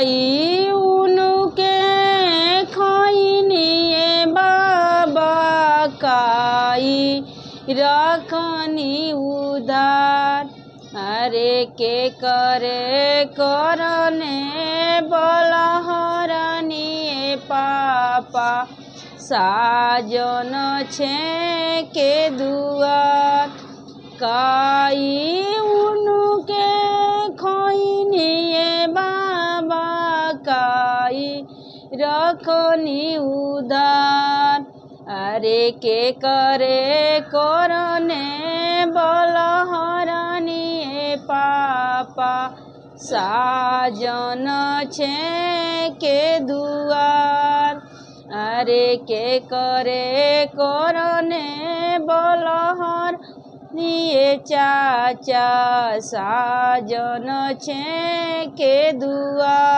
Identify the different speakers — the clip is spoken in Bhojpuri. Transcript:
Speaker 1: काई उनके खैनी बाबा काई रखनी उधार। अरे के करे करने बलहरनी पापा साजन छे के दुआर। काई उनके खैनी बाबा काई रखनी उधार। अरे के करे करने बलहरनी पापा साजन छे के दुआर। अरे के करे करने बलहर ये चाचा साजन छे के दुआर।